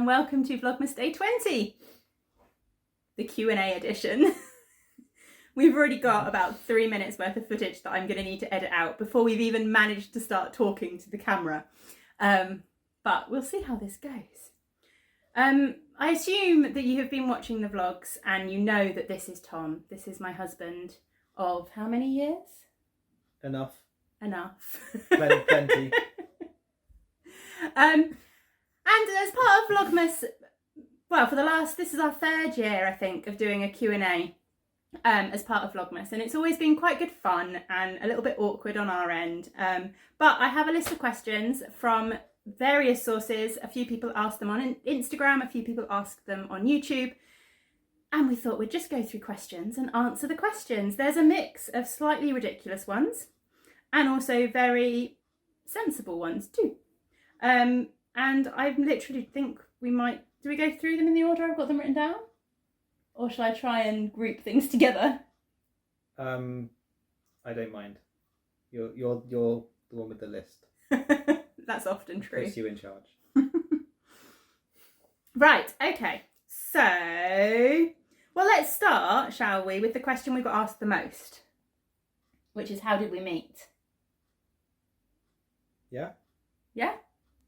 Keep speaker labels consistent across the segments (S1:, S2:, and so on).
S1: welcome to Vlogmas Day 20, the Q&A edition. We've already got about 3 minutes worth of footage that I'm going to need to edit out before we've even managed to start talking to the camera. But we'll see how this goes. I assume that you have been watching the vlogs and you know that this is Tom. This is my husband of how many years?
S2: Enough.
S1: And
S2: Plenty.
S1: as part of Vlogmas, well, this is our 3rd year, I think, of doing a Q&A as part of Vlogmas. And it's always been quite good fun and a little bit awkward on our end. But I have a list of questions from various sources. A few people asked them on Instagram, a few people asked them on YouTube. And we thought we'd just go through questions and answer the questions. There's a mix of slightly ridiculous ones and also very sensible ones too. And I literally think we might... Do we go through them in the order I've got them written down? Or shall I try and group things together?
S2: I don't mind. You're the one with the list.
S1: That's often true.
S2: Puts you in charge.
S1: Right, okay. So, well, let's start, shall we, with the question we got asked the most, which is, how did we meet?
S2: Yeah?
S1: Yeah?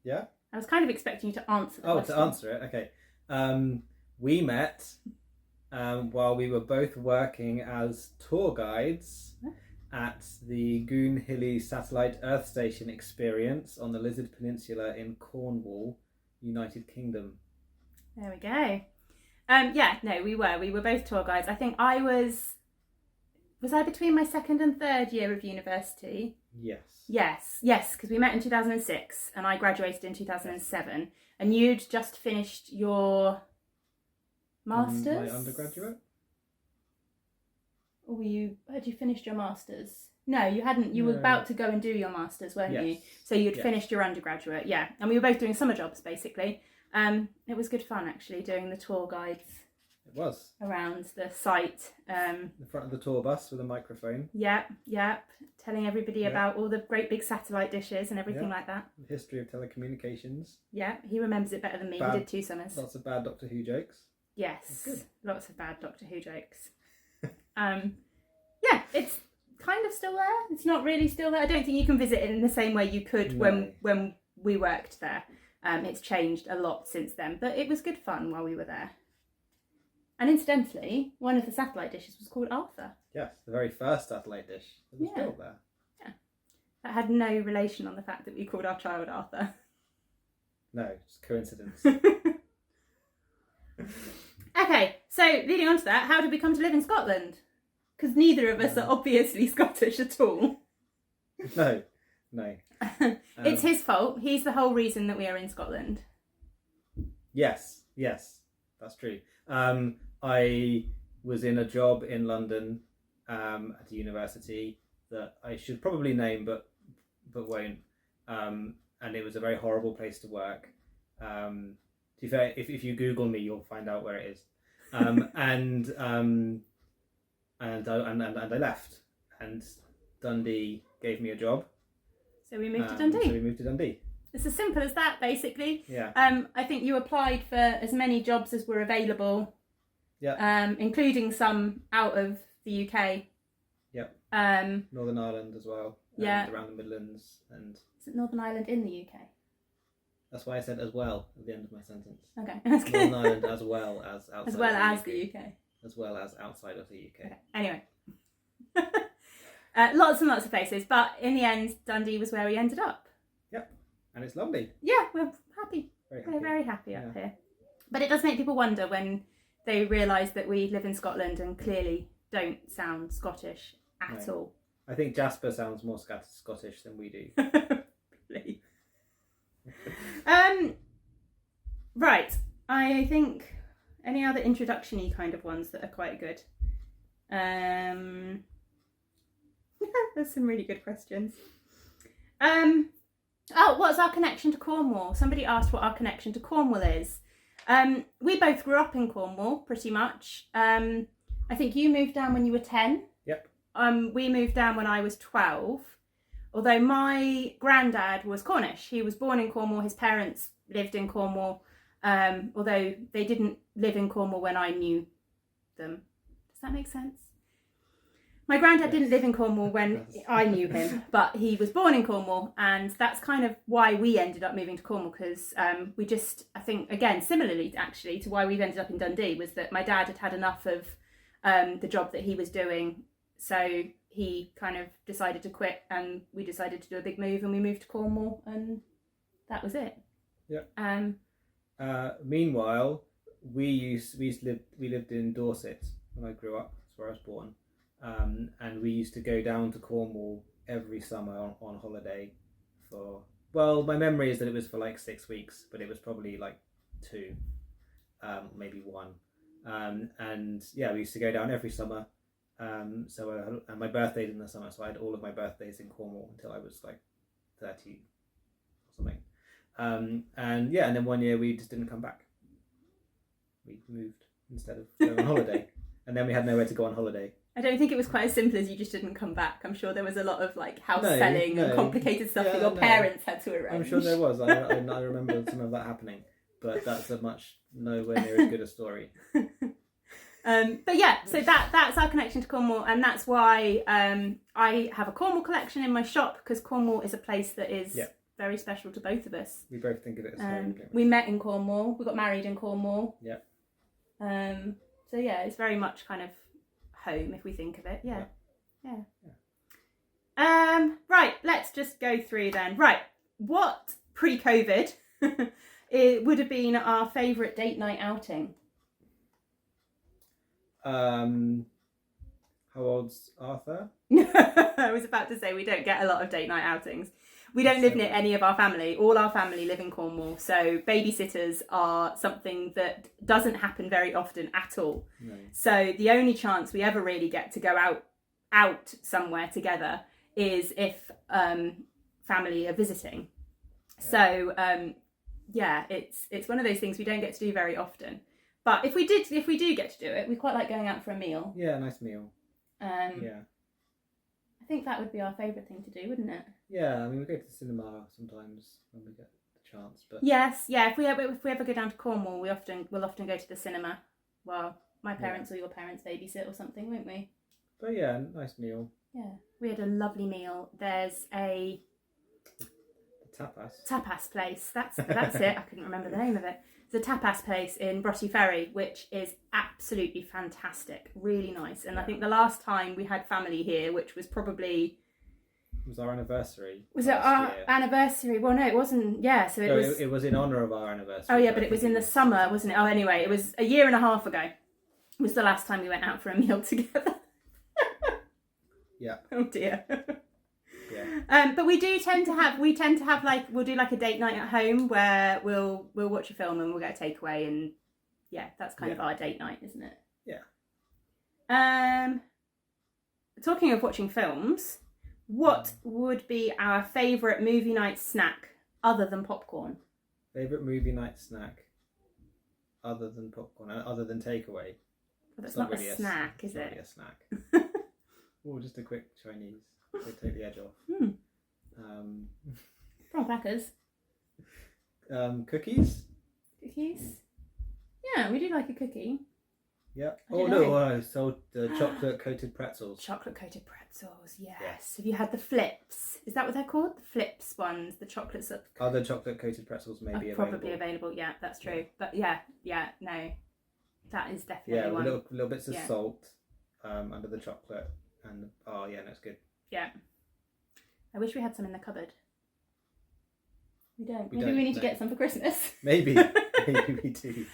S2: Yeah?
S1: I was kind of expecting you to answer the question.
S2: To answer it, okay. We met while we were both working as tour guides at the Goon Hilly Satellite Earth Station experience on the Lizard Peninsula in Cornwall, United Kingdom.
S1: There we go. We were both tour guides. I think I was I between my 2nd and 3rd year of university? Yes, because we met in 2006 and I graduated in 2007 and you'd just finished your masters?
S2: My undergraduate?
S1: Or had you finished your masters? No, you hadn't. You were about to go and do your masters, weren't you? So you'd finished your undergraduate, yeah. And we were both doing summer jobs, basically. It was good fun, actually, doing the tour guides.
S2: It was.
S1: Around the site.
S2: The front of the tour bus with a microphone.
S1: Yep. Telling everybody about all the great big satellite dishes and everything like that.
S2: The history of telecommunications.
S1: Yeah, he remembers it better than me. He did 2 summers.
S2: Lots of bad Doctor Who jokes.
S1: Yes, lots of bad Doctor Who jokes. It's kind of still there. It's not really still there. I don't think you can visit it in the same way you could when we worked there. It's changed a lot since then, but it was good fun while we were there. And incidentally, one of the satellite dishes was called Arthur.
S2: Yes, the very first satellite dish that was built there.
S1: Yeah. That had no relation on the fact that we called our child Arthur.
S2: No, it's coincidence.
S1: Okay, so leading on to that, how did we come to live in Scotland? Because neither of us are obviously Scottish at all.
S2: No.
S1: It's his fault. He's the whole reason that we are in Scotland. Yes,
S2: that's true. I was in a job in London at a university that I should probably name but won't. And it was a very horrible place to work. To be fair, if you Google me, you'll find out where it is. And I left, and Dundee gave me a job.
S1: So we moved to Dundee.
S2: It's
S1: as simple as that, basically.
S2: Yeah.
S1: I think you applied for as many jobs as were available.
S2: Yeah.
S1: Including some out of the UK.
S2: Yep. Northern Ireland as well.
S1: Yeah.
S2: Around the Midlands and.
S1: Is it Northern Ireland in the UK?
S2: That's why I said as well at the end of my sentence.
S1: Okay.
S2: Northern Ireland as well as outside.
S1: As well as the UK.
S2: As well as outside of the UK.
S1: Okay. Anyway. Lots and lots of places, but in the end, Dundee was where we ended up.
S2: Yep, and it's lovely.
S1: Yeah, we're happy. We're very happy up here. But it does make people wonder when they realise that we live in Scotland and clearly don't sound Scottish at all.
S2: I think Jasper sounds more Scottish than we do.
S1: Really? Right, I think any other introduction-y kind of ones that are quite good. There's some really good questions. What's our connection to Cornwall? Somebody asked what our connection to Cornwall is. We both grew up in Cornwall, pretty much. I think you moved down when you were 10.
S2: Yep.
S1: We moved down when I was 12. Although my granddad was Cornish. He was born in Cornwall. His parents lived in Cornwall. although they didn't live in Cornwall when I knew them. Does that make sense? My granddad didn't live in Cornwall when I knew him, but he was born in Cornwall, and that's kind of why we ended up moving to Cornwall, because we just, I think, again, similarly actually to why we've ended up in Dundee, was that my dad had had enough of the job that he was doing, so he kind of decided to quit, and we decided to do a big move, and we moved to Cornwall, and that was it.
S2: Yeah. Meanwhile, we lived in Dorset when I grew up. That's where I was born. And we used to go down to Cornwall every summer on holiday for, well, my memory is that it was for like 6 weeks, but it was probably like 2, maybe 1. And yeah, we used to go down every summer. And my birthday's in the summer, so I had all of my birthdays in Cornwall until I was like 30 or something. And then one year we just didn't come back. We moved instead of going on holiday. And then we had nowhere to go on holiday.
S1: I don't think it was quite as simple as you just didn't come back. I'm sure there was a lot of like house selling and complicated stuff that your parents had to arrange.
S2: I'm sure there was. I remember some of that happening, but that's a much nowhere near as good a story.
S1: But yeah, so that's our connection to Cornwall, and that's why I have a Cornwall collection in my shop, because Cornwall is a place that is very special to both of us.
S2: We both think of it as home.
S1: We met in Cornwall. We got married in Cornwall.
S2: Yeah.
S1: So yeah, it's very much kind of home if we think of it. Yeah. Right, let's just go through then. Right, what pre-COVID it would have been our favourite date night outing?
S2: How old's Arthur?
S1: I was about to say we don't get a lot of date night outings. We don't live near any of our family. All our family live in Cornwall, so babysitters are something that doesn't happen very often at all.
S2: No.
S1: So the only chance we ever really get to go out somewhere together is if family are visiting. Yeah. So it's one of those things we don't get to do very often. But if we do get to do it, we quite like going out for a meal.
S2: Yeah, a nice meal.
S1: I think that would be our favourite thing to do, wouldn't it?
S2: Yeah, I mean, we go to the cinema sometimes when we get the chance. But
S1: yes, yeah. If we ever go down to Cornwall, we'll often go to the cinema. Well, my parents or your parents babysit or something, won't we?
S2: But yeah, nice meal.
S1: Yeah, we had a lovely meal. There's a tapas place. That's it. I couldn't remember the name of it. It's a tapas place in Broughty Ferry, which is absolutely fantastic, really nice. And I think the last time we had family here, which was probably...
S2: It was our anniversary.
S1: Was it our anniversary? Well, no, it wasn't. Yeah, so
S2: it was in honour of our anniversary.
S1: Oh yeah, but it was in the summer, wasn't it? Oh, anyway, it was a year and a half ago. It was the last time we went out for a meal together.
S2: Yeah.
S1: Oh dear.
S2: Yeah.
S1: But we tend to have like, we'll do like a date night at home where we'll watch a film and we'll get a takeaway, and yeah, that's kind of our date night, isn't it?
S2: Yeah.
S1: Talking of watching films, what would be our favourite movie night snack other than popcorn?
S2: Favourite movie night snack other than popcorn, other than takeaway?
S1: Well, that's not really a snack, is it?
S2: Not really a snack. Or just a quick Chinese. They take the edge off.
S1: Prawn crackers.
S2: Cookies.
S1: Cookies. Yeah, we do like a cookie.
S2: Yeah. Oh no! I sold chocolate coated pretzels.
S1: Chocolate coated pretzels. Yes. Have you had the flips? Is that what they're called? The flips ones. The chocolates.
S2: Other chocolate coated pretzels may be available.
S1: Probably available. Yeah, that's true. Yeah. But no, that is definitely one.
S2: Yeah, little bits of salt under the chocolate, and that's good.
S1: Yeah. I wish we had some in the cupboard. We don't. Maybe we need to get some for Christmas.
S2: Maybe we do.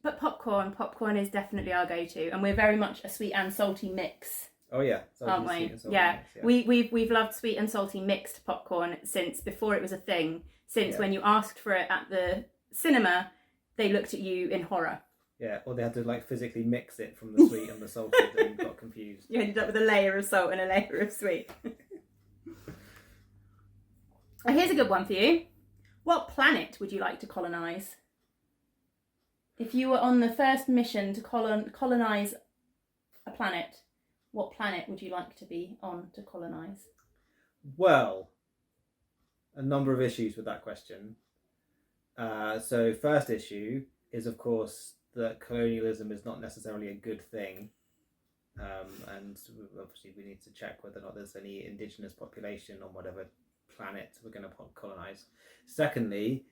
S1: But popcorn is definitely our go-to, and we're very much a sweet and salty mix.
S2: Oh yeah,
S1: aren't we? Yeah. Mix, yeah. We've loved sweet and salty mixed popcorn since before it was a thing. Since when you asked for it at the cinema, they looked at you in horror.
S2: Yeah, or they had to like physically mix it from the sweet and the salty and got confused.
S1: You ended up with a layer of salt and a layer of sweet. Here's a good one for you. What planet would you like to colonize? If you were on the first mission to colonize a planet, what planet would you like to be on to colonize?
S2: Well, a number of issues with that question. So first issue is, of course, that colonialism is not necessarily a good thing. And obviously we need to check whether or not there's any indigenous population on whatever planet we're going to colonize. Secondly,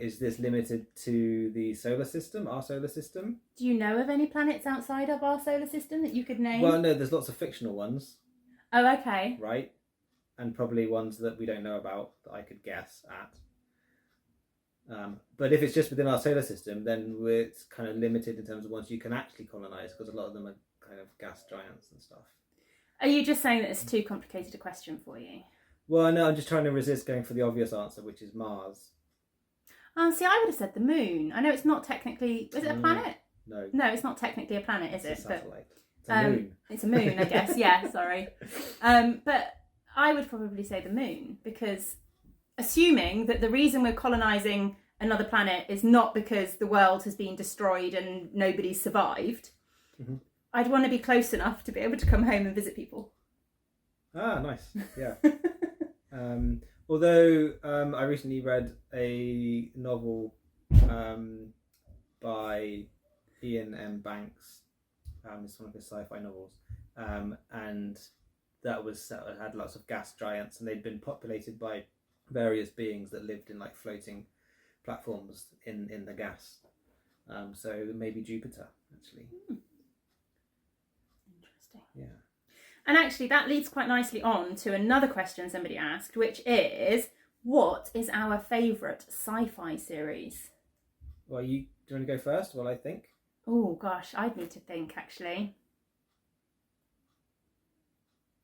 S2: is this limited to the solar system, our solar system?
S1: Do you know of any planets outside of our solar system that you could name?
S2: Well, no, there's lots of fictional ones.
S1: Oh, okay.
S2: Right? And probably ones that we don't know about that I could guess at. But if it's just within our solar system, then it's kind of limited in terms of ones you can actually colonize, because a lot of them are kind of gas giants and stuff.
S1: Are you just saying that it's too complicated a question for you?
S2: Well, no, I'm just trying to resist going for the obvious answer, which is Mars.
S1: Oh, see, I would have said the moon. I know it's not technically... Is it a planet?
S2: No.
S1: No, it's not technically a planet, is it?
S2: It's a satellite. It's a moon.
S1: It's a moon, I guess. Yeah, sorry. But I would probably say the moon, because assuming that the reason we're colonising another planet is not because the world has been destroyed and nobody's survived, I'd want to be close enough to be able to come home and visit people.
S2: Ah, nice. Yeah. Although I recently read a novel by Ian M. Banks. It's one of his sci-fi novels, and that was had lots of gas giants, and they'd been populated by various beings that lived in like floating platforms in the gas. So maybe Jupiter, actually.
S1: Interesting.
S2: Yeah.
S1: And actually, that leads quite nicely on to another question somebody asked, which is, what is our favourite sci-fi series?
S2: Well, do you want to go first? Well, I think.
S1: Oh gosh, I'd need to think actually.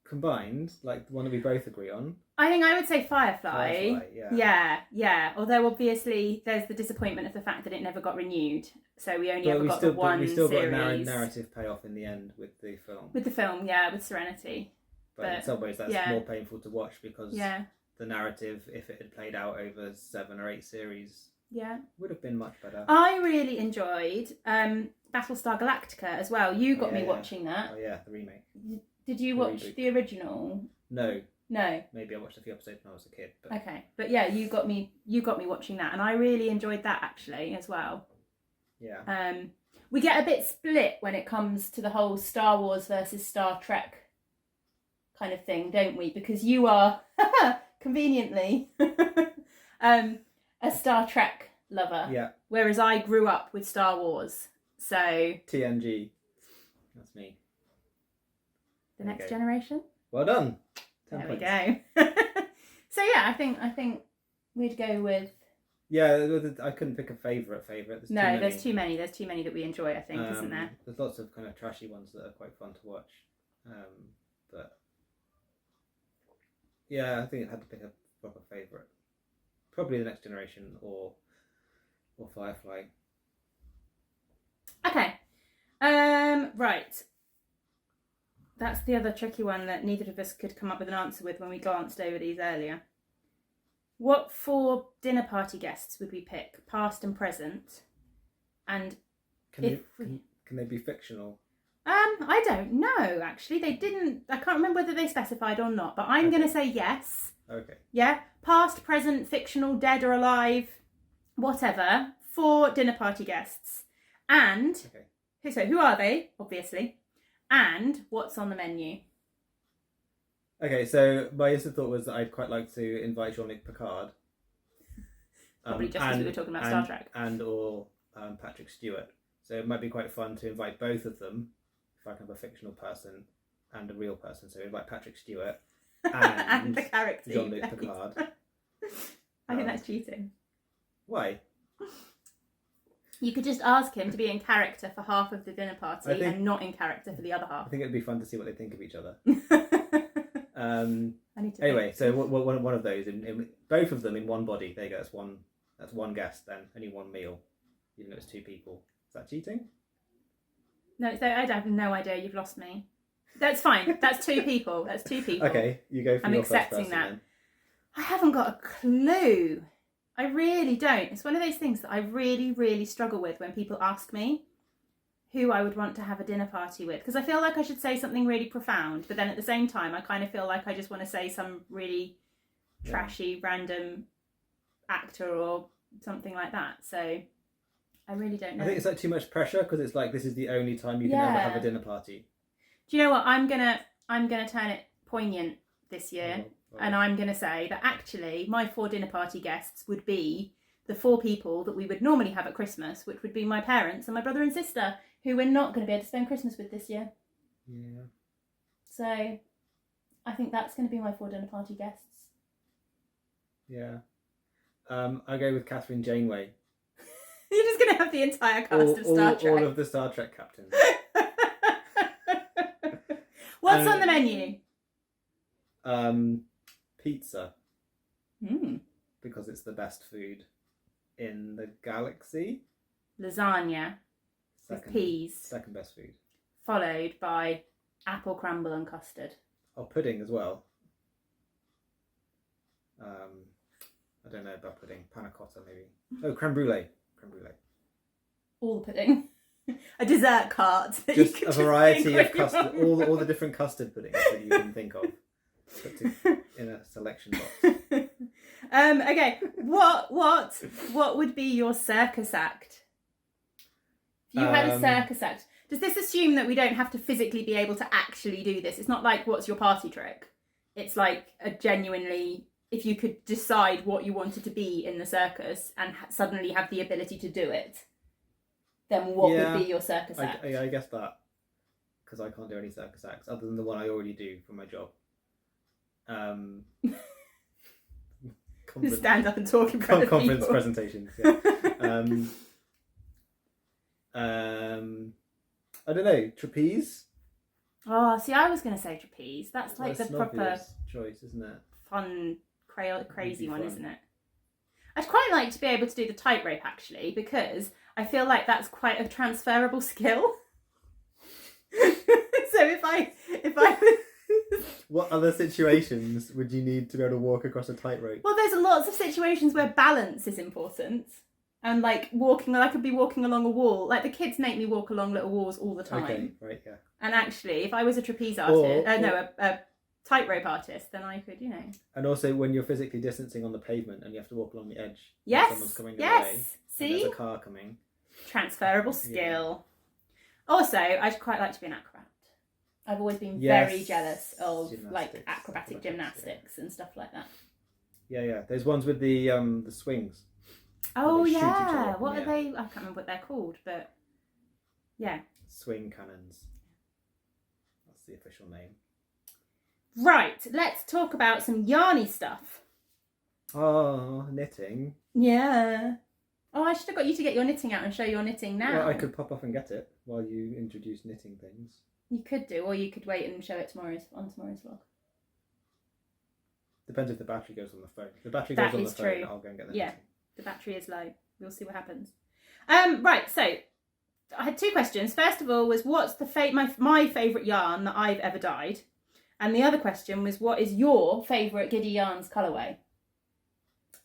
S2: Combined, like the one that we both agree on.
S1: I think I would say Firefly.
S2: Yeah.
S1: Yeah. Although obviously there's the disappointment of the fact that it never got renewed, so we only ever got the one series.
S2: We still got a narrative payoff in the end with the film.
S1: With the film, yeah, with Serenity.
S2: But in some ways that's more painful to watch, because the narrative, if it had played out over 7 or 8 series, would have been much better.
S1: I really enjoyed Battlestar Galactica as well. You got me watching that.
S2: Oh yeah, the remake.
S1: Did you watch the original?
S2: No.
S1: No.
S2: Maybe I watched a few episodes when I was a kid. But...
S1: Okay, but yeah, you got me watching that, and I really enjoyed that actually as well.
S2: Yeah.
S1: We get a bit split when it comes to the whole Star Wars versus Star Trek kind of thing, don't we? Because you are conveniently a Star Trek lover.
S2: Yeah.
S1: Whereas I grew up with Star Wars. So
S2: TNG. That's me.
S1: The Next Generation.
S2: Well done.
S1: 10 points. We go. So yeah, I think we'd go with.
S2: Yeah, I couldn't pick a favourite.
S1: There's too many. There's too many that we enjoy, I think, isn't there?
S2: There's lots of kind of trashy ones that are quite fun to watch. But yeah, I think I had to pick a proper favourite. Probably The Next Generation or Firefly.
S1: Okay. Right. That's the other tricky one that neither of us could come up with an answer with when we glanced over these earlier. What 4 dinner party guests would we pick, past and present? And
S2: can they be fictional?
S1: I don't know, actually. They didn't. I can't remember whether they specified or not, but I'm going to say yes.
S2: Okay.
S1: Yeah? Past, present, fictional, dead or alive, whatever. 4 dinner party guests. And, so who are they, obviously? And what's on the menu?
S2: Okay, so my instant thought was that I'd quite like to invite Jean-Luc Picard.
S1: Probably just because we were talking about Star Trek.
S2: And or Patrick Stewart. So it might be quite fun to invite both of them, if I can have a fictional person and a real person. So invite Patrick Stewart and
S1: the character
S2: Jean-Luc Picard.
S1: I think that's cheating.
S2: Why?
S1: You could just ask him to be in character for half of the dinner party and not in character for the other half.
S2: I think it'd be fun to see what they think of each other.
S1: I need to
S2: anyway, so one of those, in both of them in one body. There you go. That's one guest then. Only one meal, even though it's 2 people. Is that cheating?
S1: No, I have no idea. You've lost me. That's fine. That's 2 people. That's 2 people.
S2: Okay, you go for
S1: I'm
S2: your first
S1: accepting
S2: person,
S1: that.
S2: Then.
S1: I haven't got a clue. I really don't. It's one of those things that I really, really struggle with when people ask me who I would want to have a dinner party with. Because I feel like I should say something really profound, but then at the same time, I kind of feel like I just want to say some really trashy, random actor or something like that. So I really don't know.
S2: I think it's like too much pressure because it's like this is the only time you can ever have a dinner party.
S1: Do you know what? I'm gonna turn it poignant this year, and I'm gonna say that actually my 4 dinner party guests would be the 4 people that we would normally have at Christmas, which would be my parents and my brother and sister, who we're not going to be able to spend Christmas with this year.
S2: Yeah.
S1: So I think that's going to be my 4 dinner party guests.
S2: Yeah. I go with Catherine Janeway.
S1: You're just going to have the entire cast of Star Trek.
S2: All of the Star Trek captains.
S1: What's on the menu?
S2: Pizza. Because it's the best food in the galaxy.
S1: Lasagna with peas.
S2: Second best food.
S1: Followed by apple crumble and custard.
S2: Oh, pudding as well. I don't know about pudding. Panna cotta maybe. Oh, creme brulee. Creme brulee.
S1: All the pudding. A dessert cart.
S2: Just a variety of custard. All the different custard puddings that you can think of. Put in a selection box.
S1: Okay. What would be your circus act? If you had a circus act, does this assume that we don't have to physically be able to actually do this? It's not like what's your party trick. It's like a genuinely, if you could decide what you wanted to be in the circus and suddenly have the ability to do it, then what would be your circus act?
S2: I guess that, because I can't do any circus acts other than the one I already do for my job.
S1: Stand up and talk in front of
S2: conference
S1: people.
S2: Presentations. Yeah. I don't know, trapeze.
S1: Oh, see, I was going to say trapeze. That's like the proper
S2: choice, isn't it?
S1: Fun, crazy one, isn't it? I'd quite like to be able to do the tightrope actually, because I feel like that's quite a transferable skill. So if I
S2: What other situations would you need to be able to walk across a tightrope?
S1: Well, there's lots of situations where balance is important. And like I could be walking along a wall. Like the kids make me walk along little walls all the time.
S2: Okay, right, yeah.
S1: And actually, if I was a trapeze artist, a tightrope artist, then I could,
S2: And also when you're physically distancing on the pavement and you have to walk along the edge.
S1: Yes,
S2: someone's coming your way.
S1: See?
S2: And there's a car coming.
S1: Transferable skill. Yeah. Also, I'd quite like to be an acrobat. I've always been very jealous of like acrobatic gymnastics and stuff like that. Yeah.
S2: There's ones with the swings.
S1: Oh yeah, what are they? I can't remember what they're called, but yeah.
S2: Swing cannons. That's the official name.
S1: Right, let's talk about some yarny stuff.
S2: Oh, knitting.
S1: Yeah. Oh, I should have got you to get your knitting out and show your knitting now.
S2: Well, I could pop off and get it while you introduce knitting things.
S1: You could do, or you could wait and show it on tomorrow's vlog.
S2: Depends if the battery goes on the phone. If the battery goes on the phone,
S1: true.
S2: I'll go and get the
S1: knitting.
S2: knitting.
S1: The battery is low. We'll see what happens. Right, so I had 2 questions. First of all was what's my favourite yarn that I've ever dyed? And the other question was what is your favourite Giddy yarns colourway?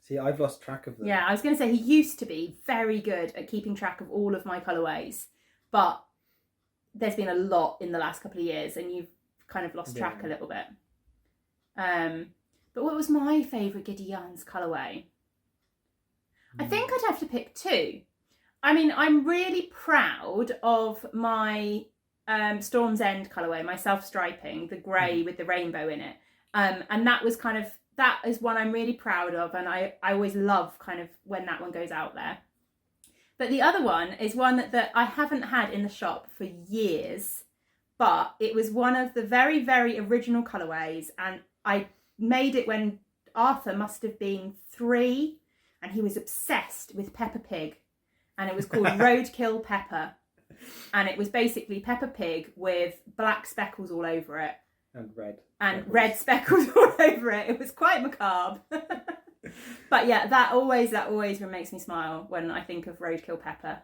S2: See, I've lost track of them.
S1: Yeah, I was going to say he used to be very good at keeping track of all of my colourways, but there's been a lot in the last couple of years and you've kind of lost track a little bit. But what was my favourite Giddy yarns colourway? I think I'd have to pick 2. I mean, I'm really proud of my Storm's End colourway, my self-striping, the grey with the rainbow in it. And that is one I'm really proud of, and I always love kind of when that one goes out there. But the other one is one that I haven't had in the shop for years, but it was one of the very, very original colourways, and I made it when Arthur must have been 3, and he was obsessed with Peppa Pig, and it was called Roadkill Pepper, and it was basically Peppa Pig with black speckles all over it.
S2: And red.
S1: And red speckles all over it. It was quite macabre. But yeah, that always makes me smile when I think of Roadkill Pepper.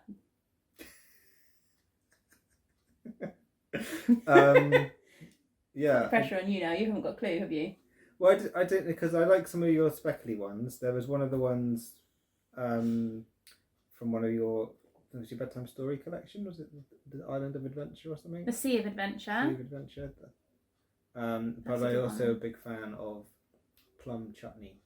S2: Yeah.
S1: Pressure on you now. You haven't got a clue, have you?
S2: Well, I don't, because I like some of your speckly ones. There was one of the ones from one of your bedtime story collection. Was it the Island of Adventure or something?
S1: The Sea of Adventure.
S2: Sea of Adventure. But I'm also a big fan of plum chutney.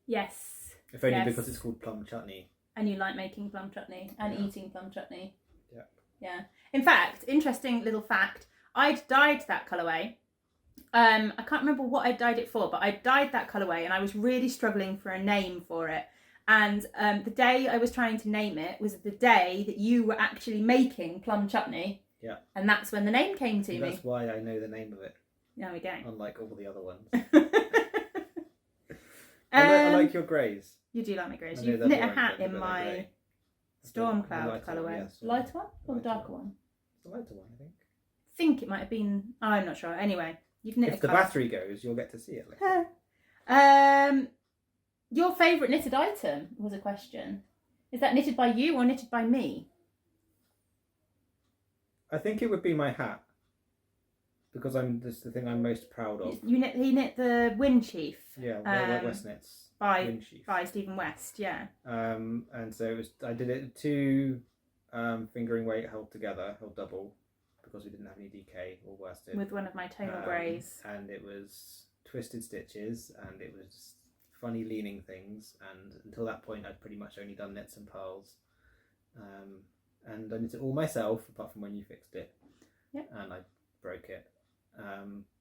S1: Yes.
S2: If only because it's called plum chutney.
S1: And you like making plum chutney and
S2: Yeah.
S1: eating plum chutney.
S2: Yeah.
S1: Yeah. In fact, interesting little fact, I'd dyed that colourway. I can't remember what I dyed it for, but I dyed that colourway and I was really struggling for a name for it. And the day I was trying to name it was the day that you were actually making plum chutney.
S2: Yeah.
S1: And that's when the name came to me.
S2: That's why I know the name of it.
S1: There we go.
S2: Unlike all the other ones. I like your greys.
S1: You do like my greys.
S2: I know
S1: You've
S2: they're
S1: knit a
S2: boring,
S1: hat
S2: but
S1: in
S2: they're
S1: my
S2: grey.
S1: storm
S2: The
S1: cloud
S2: lighter one,
S1: colourway.
S2: yes.
S1: Lighter one or the
S2: Lighter
S1: darker
S2: one.
S1: one?
S2: The lighter one, I think.
S1: I think it might have been. Oh, I'm not sure. Anyway, you've knit
S2: If
S1: a
S2: the
S1: colour.
S2: battery goes, you'll get to see it later.
S1: Your favourite knitted item was a question. Is that knitted by you or knitted by me?
S2: I think it would be my hat. Because that's the thing I'm most proud of.
S1: He knit the Wind Chief.
S2: Yeah, West Knits.
S1: By
S2: Chief.
S1: Stephen West, yeah.
S2: And so I did it 2 fingering weight held double, because we didn't have any DK or worsted.
S1: With one of my tonal greys.
S2: And it was twisted stitches, and it was funny leaning things, and until that point I'd pretty much only done knits and pearls. And I knit it all myself, apart from when you fixed it.
S1: Yeah.
S2: And I broke it.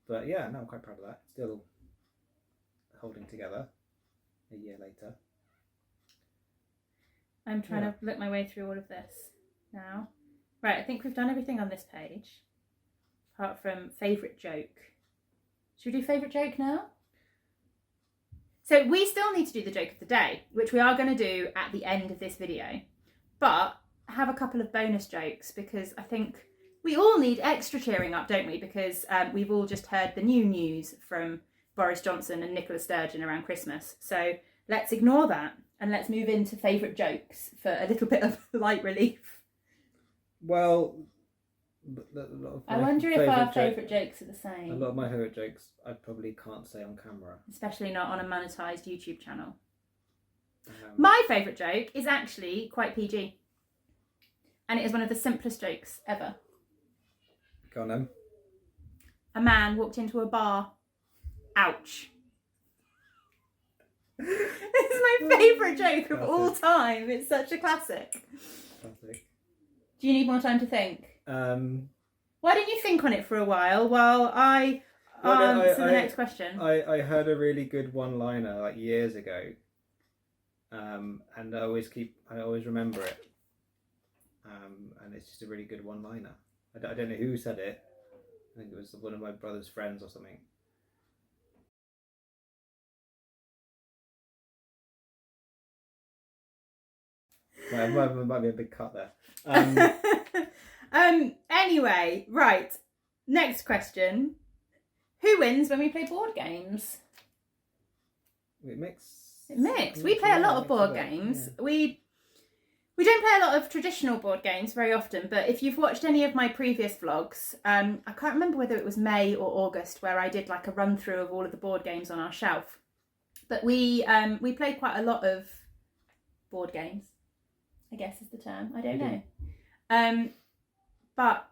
S2: But yeah, no, I'm quite proud of that. Still holding together a year later.
S1: I'm trying to look my way through all of this now. Right, I think we've done everything on this page, apart from favourite joke. Should we do favourite joke now? So we still need to do the joke of the day, which we are going to do at the end of this video. But I have a couple of bonus jokes, because I think we all need extra cheering up, don't we? Because we've all just heard the new news from Boris Johnson and Nicola Sturgeon around Christmas. So let's ignore that and let's move into favourite jokes for a little bit of light relief.
S2: Well,
S1: I wonder if our favourite jokes are the same.
S2: A lot of my favourite jokes I probably can't say on camera.
S1: Especially not on a monetised YouTube channel. My favourite joke is actually quite PG. And it is one of the simplest jokes ever.
S2: Go on then.
S1: A man walked into a bar. Ouch. This is my favourite joke of all time. It's such a classic.
S2: Classic.
S1: Do you need more time to think?
S2: Why
S1: don't you think on it for a while I answer the next question?
S2: I heard a really good one-liner like years ago. And I always remember it. And it's just a really good one-liner. I don't know who said it. I think it was one of my brother's friends or something. Might be a big cut there.
S1: Anyway, right. Next question. Who wins when we play board games?
S2: It mix.
S1: We play a lot of board games. Yeah. We don't play a lot of traditional board games very often, but if you've watched any of my previous vlogs, I can't remember whether it was May or August where I did like a run through of all of the board games on our shelf. But we play quite a lot of board games, I guess is the term. I don't know. But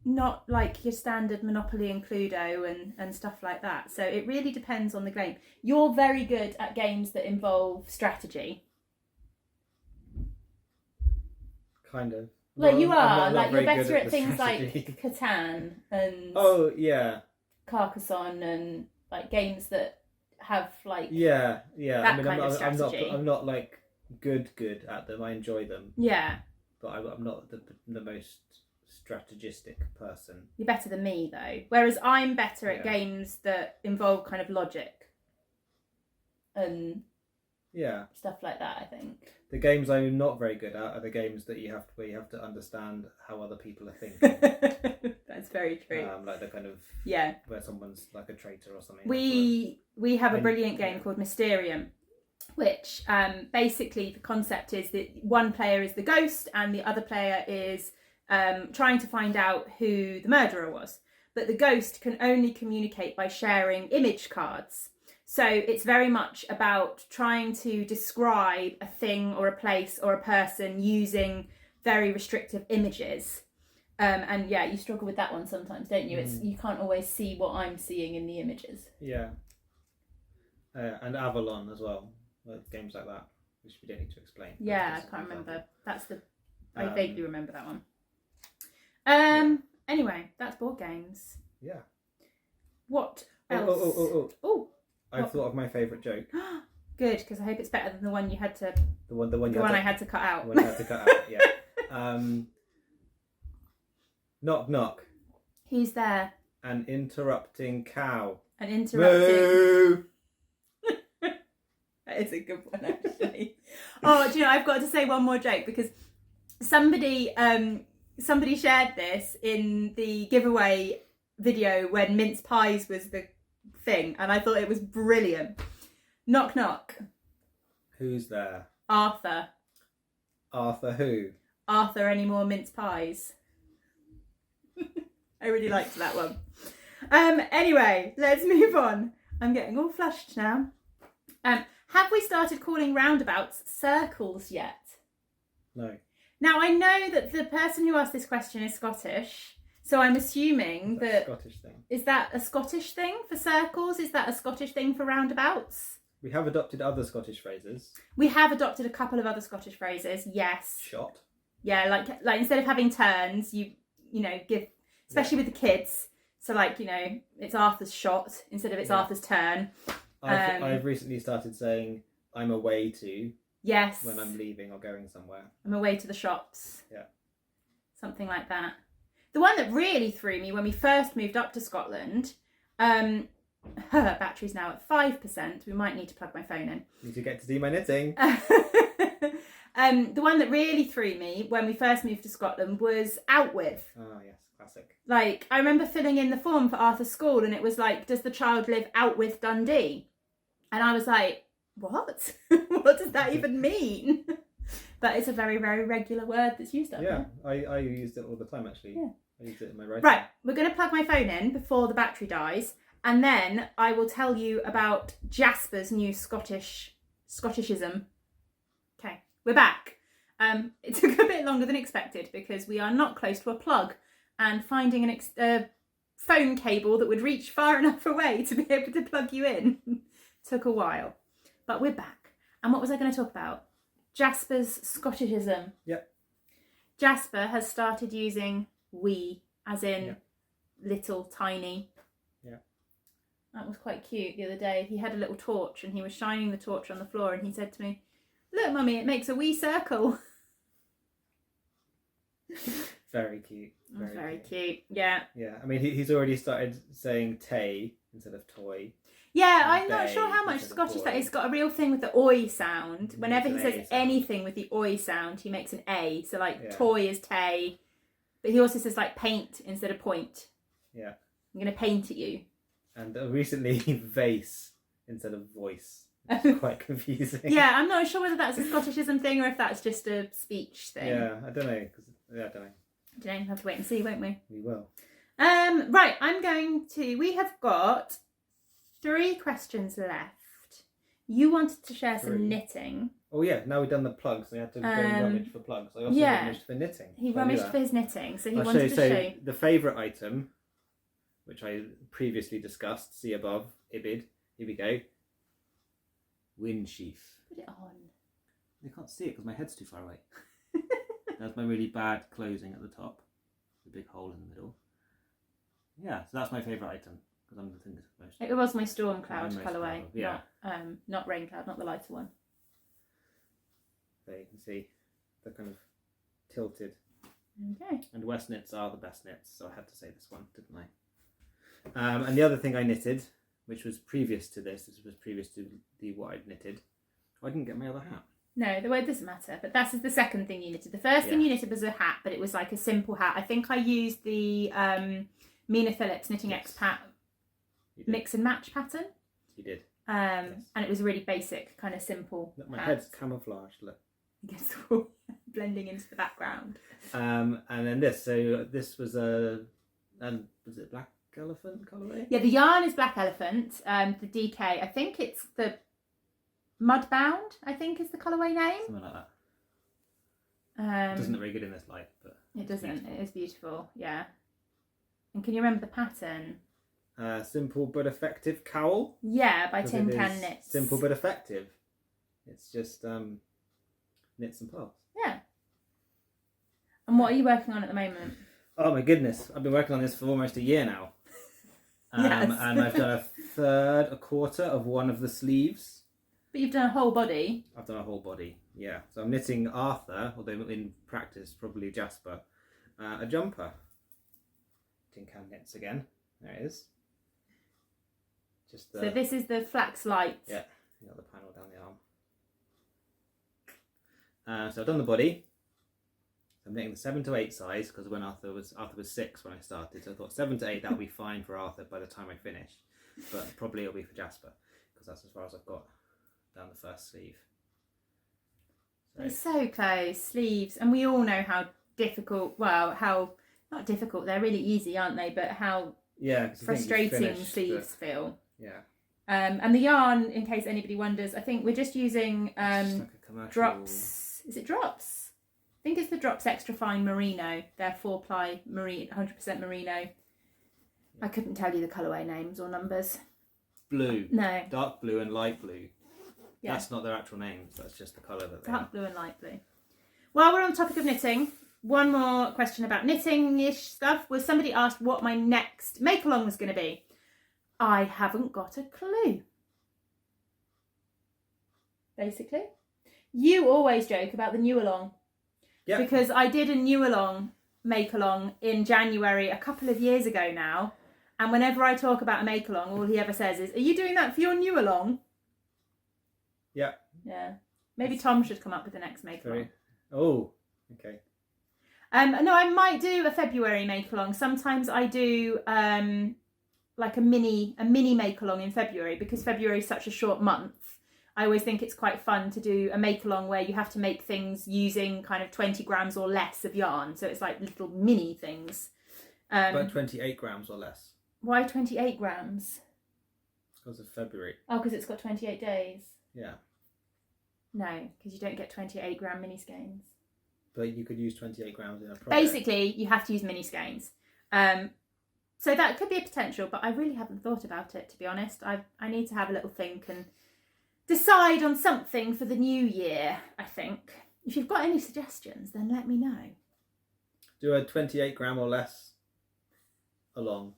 S1: not like your standard Monopoly and Cluedo and stuff like that. So it really depends on the game. You're very good at games that involve strategy.
S2: Kind of.
S1: Like you are,
S2: not
S1: you're
S2: very
S1: better
S2: at
S1: at things
S2: strategy.
S1: like Catan and
S2: Oh yeah,
S1: Carcassonne and like games that have like
S2: yeah.
S1: That kind of strategy.
S2: I'm not like good at them. I enjoy them.
S1: Yeah.
S2: But I'm not the most strategistic person.
S1: You're better than me though. Whereas I'm better at games that involve kind of logic and stuff like that, I think.
S2: The games I'm not very good at are the games that where you have to understand how other people are thinking.
S1: That's very true.
S2: Like the kind of where someone's like a traitor or something.
S1: We have a brilliant game called Mysterium, which basically the concept is that one player is the ghost and the other player is trying to find out who the murderer was. But the ghost can only communicate by sharing image cards. So it's very much about trying to describe a thing or a place or a person using very restrictive images. And yeah, you struggle with that one sometimes, don't you? You can't always see what I'm seeing in the images.
S2: Yeah. And Avalon as well, like games like that. which we don't need to explain.
S1: Yeah, I can't remember. I vaguely remember that one. Anyway, that's board games.
S2: Yeah.
S1: What else?
S2: Oh! I've thought of my favourite joke.
S1: Good, because I hope it's better than the one you had to.
S2: The one
S1: I had to cut out.
S2: The one I had to cut out. Yeah. Knock knock.
S1: Who's there?
S2: An interrupting cow.
S1: An interrupting.
S2: Moo!
S1: That is a good one, actually. Oh, do you know? I've got to say one more joke because somebody shared this in the giveaway video when mince pies was the thing, and I thought it was brilliant. Knock knock.
S2: Who's there?
S1: Arthur.
S2: Arthur who?
S1: Arthur, any more mince pies? I really liked that one. Anyway, let's move on. I'm getting all flushed now. Have we started calling roundabouts circles yet?
S2: No.
S1: Now, I know that the person who asked this question is Scottish, so I'm assuming that...
S2: Scottish thing.
S1: Is that a Scottish thing for circles? Is that a Scottish thing for roundabouts?
S2: We have adopted other Scottish phrases.
S1: We have adopted a couple of other Scottish phrases, yes.
S2: Shot.
S1: Yeah, like instead of having turns, you know, give... Especially with the kids. So, like, you know, it's Arthur's shot instead of it's Arthur's turn.
S2: I've recently started saying I'm away to.
S1: Yes.
S2: When I'm leaving or going somewhere.
S1: I'm away to the shops.
S2: Yeah.
S1: Something like that. The one that really threw me when we first moved up to Scotland, her battery's now at 5%. We might need to plug my phone in.
S2: Need to get to do my knitting.
S1: The one that really threw me when we first moved to Scotland was out with.
S2: Oh, yes. Classic.
S1: Like, I remember filling in the form for Arthur's school and it was like, does the child live out with Dundee? And I was like, what? What does that even mean? But it's a very, very regular word that's used up there.
S2: Yeah, I used it all the time, actually.
S1: Yeah.
S2: I used it in my writing.
S1: Right, we're going to plug my phone in before the battery dies, and then I will tell you about Jasper's new Scottishism. Okay, we're back. It took a bit longer than expected because we are not close to a plug, and finding a phone cable that would reach far enough away to be able to plug you in took a while. But we're back. And what was I going to talk about? Jasper's Scottishism.
S2: Yep.
S1: Jasper has started using we, as in little, tiny. Yeah. That was quite cute the other day. He had a little torch and he was shining the torch on the floor and he said to me, "Look, Mummy, it makes a wee circle."
S2: Very cute.
S1: Very cute. Yeah.
S2: Yeah. I mean, he's already started saying tay instead of toy.
S1: Yeah, I'm not sure how much Scottish that is. He's got a real thing with the oi sound. Whenever he says anything with the oi sound, he makes an A. So like toy is tay. But he also says like paint instead of point.
S2: Yeah.
S1: I'm going to paint at you.
S2: And recently vase instead of voice. It's quite confusing.
S1: Yeah, I'm not sure whether that's a Scottishism thing or if that's just a speech thing.
S2: Yeah, I don't know. I don't know.
S1: We'll have to wait and see, won't we?
S2: We will.
S1: Right, we have got 3 questions left. You wanted to share some knitting.
S2: Oh yeah, now we've done the plugs, we had to go and rummage for plugs. I also rummaged for knitting.
S1: He rummaged for his knitting, so he wanted to show.
S2: The favourite item, which I previously discussed, see above, Ibid. Here we go. Wind sheath.
S1: Put it on.
S2: They can't see it because my head's too far away. That's my really bad closing at the top. The big hole in the middle. Yeah, so that's my favourite item. Because I'm the thing that's most...
S1: It was my storm cloud colourway.
S2: Yeah.
S1: Not rain cloud, not the lighter one.
S2: There you can see they're kind of tilted.
S1: Okay.
S2: And West knits are the best knits, so I had to say this one, didn't I? And the other thing I knitted, which was previous to this was previous to the what I'd knitted. I didn't get my other hat.
S1: No, the word doesn't matter, but that's the second thing you knitted. The first thing you knitted was a hat, but it was like a simple hat. I think I used the Mina Phillips Knitting Expat mix and match pattern.
S2: You did.
S1: And it was a really basic, kind of simple
S2: My head's camouflaged, look.
S1: Against the wall, blending into the background.
S2: And then this. So this was was it Black Elephant colourway?
S1: Yeah, the yarn is Black Elephant. The DK, I think it's the Mudbound, I think is the colourway name.
S2: Something like that. It doesn't look very good in this light, but
S1: it doesn't. It is beautiful, yeah. And can you remember the pattern?
S2: Simple but effective cowl.
S1: Yeah, by Tin Can Knits.
S2: Simple but effective. It's just knits and pulls.
S1: Yeah. And what are you working on at the moment?
S2: Oh my goodness, I've been working on this for almost a year now.
S1: Yes.
S2: And I've done a quarter of one of the sleeves.
S1: But you've done a whole body.
S2: I've done a whole body, yeah. So I'm knitting Arthur, although in practice probably Jasper, a jumper. Tin can knits again. There it is.
S1: So this is the flax light.
S2: Yeah, you got the panel down the arm. So I've done the body. I'm knitting the 7 to 8 size because when Arthur was 6 when I started, so I thought 7 to 8 that'll be fine for Arthur by the time I finish, but probably it'll be for Jasper because that's as far as I've got down the first sleeve. So.
S1: It's so close, sleeves, and we all know how difficult. Well, how not difficult. They're really easy, aren't they? But how frustrating sleeves feel.
S2: Yeah.
S1: And the yarn, in case anybody wonders, I think we're just using
S2: just like a commercial...
S1: Drops. Is it Drops? I think it's the Drops Extra Fine Merino. They're 4-ply 100% merino. I couldn't tell you the colourway names or numbers.
S2: Blue.
S1: No.
S2: Dark blue and light blue.
S1: Yeah.
S2: That's not their actual names. That's just the colour that they
S1: Dark
S2: have.
S1: blue and light blue. While we're on the topic of knitting, one more question about knitting-ish stuff was somebody asked what my next make-along was going to be. I haven't got a clue. Basically. You always joke about the new along.
S2: Yeah.
S1: Because I did a new along make-along in January a couple of years ago now. And whenever I talk about a make-along, all he ever says is, are you doing that for your new along?
S2: Yeah.
S1: Yeah. Maybe Tom should come up with the next make-along.
S2: Oh, okay.
S1: No, I might do a February make-along. Sometimes I do like a mini make-along in February because February is such a short month. I always think it's quite fun to do a make-along where you have to make things using kind of 20 grams or less of yarn. So it's like little mini things.
S2: But 28 grams or less.
S1: Why 28 grams?
S2: It's because of February.
S1: Oh, because it's got 28 days.
S2: Yeah.
S1: No, because you don't get 28 gram mini skeins.
S2: But you could use 28 grams in a project.
S1: Basically, you have to use mini skeins. So that could be a potential, but I really haven't thought about it, to be honest. I need to have a little think and decide on something for the new year, I think. If you've got any suggestions, then let me know.
S2: Do a 28 gram or less along.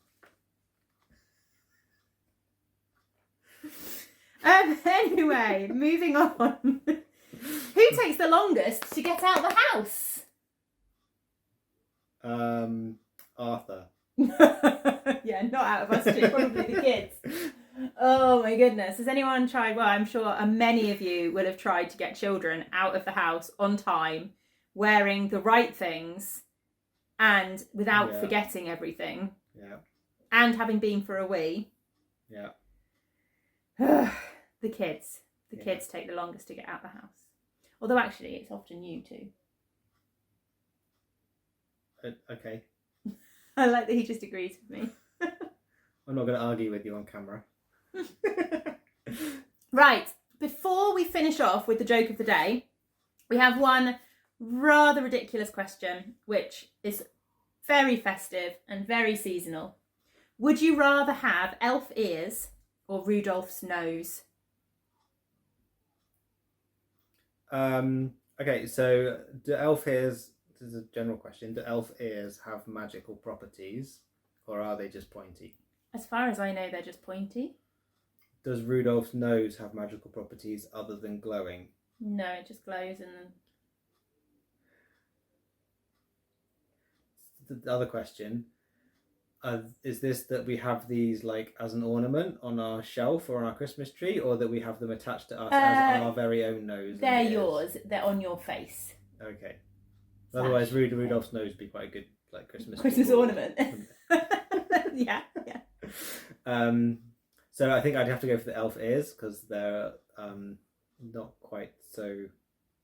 S1: Anyway, moving on. Who takes the longest to get out of the house?
S2: Arthur.
S1: Yeah, not out of us two, probably the kids. Oh my goodness. Has anyone tried, well, I'm sure many of you will have tried to get children out of the house on time, wearing the right things and without forgetting everything.
S2: Yeah.
S1: And having been for a wee.
S2: Yeah.
S1: The kids. The kids take the longest to get out of the house. Although actually it's often you too.
S2: Okay.
S1: I like that he just agrees with me.
S2: I'm not going to argue with you on camera.
S1: Right, before we finish off with the joke of the day, we have one rather ridiculous question, which is very festive and very seasonal. Would you rather have elf ears or Rudolph's nose?
S2: Okay, so do elf ears, this is a general question, do elf ears have magical properties or are they just pointy?
S1: As far as I know, they're just pointy.
S2: Does Rudolph's nose have magical properties other than glowing?
S1: No, it just glows and then...
S2: The other question, is this that we have these like as an ornament on our shelf or on our Christmas tree, or that we have them attached to us as our very own nose?
S1: They're yours. They're on your face.
S2: Okay. Otherwise, Rudolph's nose would be quite a good like Christmas
S1: ornament. Yeah.
S2: So I think I'd have to go for the elf ears because they're not quite so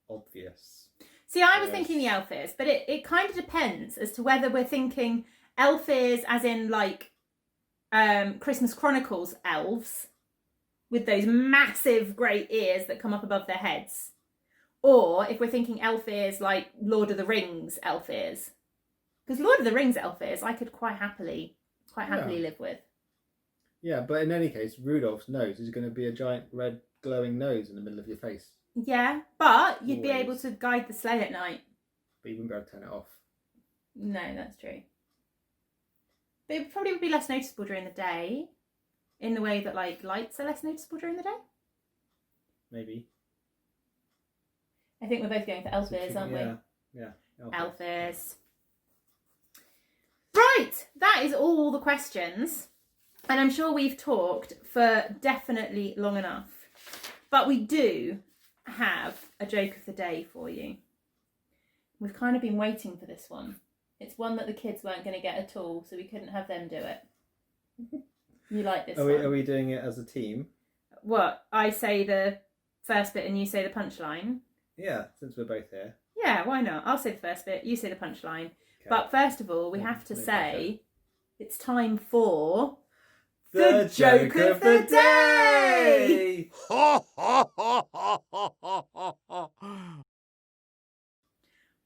S2: obvious.
S1: See, I was thinking the elf ears, but it kind of depends as to whether we're thinking elf ears as in like Christmas Chronicles elves with those massive great ears that come up above their heads, or if we're thinking elf ears like Lord of the Rings elf ears. Because Lord of the Rings elf ears I could quite happily live with.
S2: Yeah, but in any case, Rudolph's nose is going to be a giant red glowing nose in the middle of your face.
S1: Yeah, but you'd be
S2: Always.
S1: able to guide the sleigh at night.
S2: But you wouldn't be able to turn it off.
S1: No, that's true. But it probably would be less noticeable during the day, in the way that like lights are less noticeable during the day.
S2: Maybe.
S1: I think we're both going for elf ears, aren't we?
S2: Yeah.
S1: Elf ears. Right, that is all the questions. And I'm sure we've talked for definitely long enough. But we do have a joke of the day for you. We've kind of been waiting for this one. It's one that the kids weren't going to get at all, so we couldn't have them do it. You like this one?
S2: Are we doing it as a team?
S1: What? I say the first bit and you say the punchline?
S2: Yeah, since we're both here.
S1: Yeah, why not? I'll say the first bit, you say the punchline.
S2: Okay.
S1: But first of all, we have to say it's time for...
S2: The joke of the day!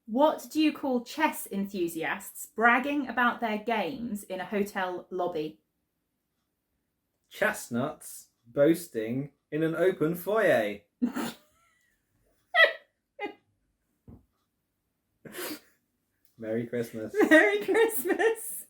S1: What do you call chess enthusiasts bragging about their games in a hotel lobby?
S2: Chestnuts boasting in an open foyer. Merry Christmas.
S1: Merry Christmas.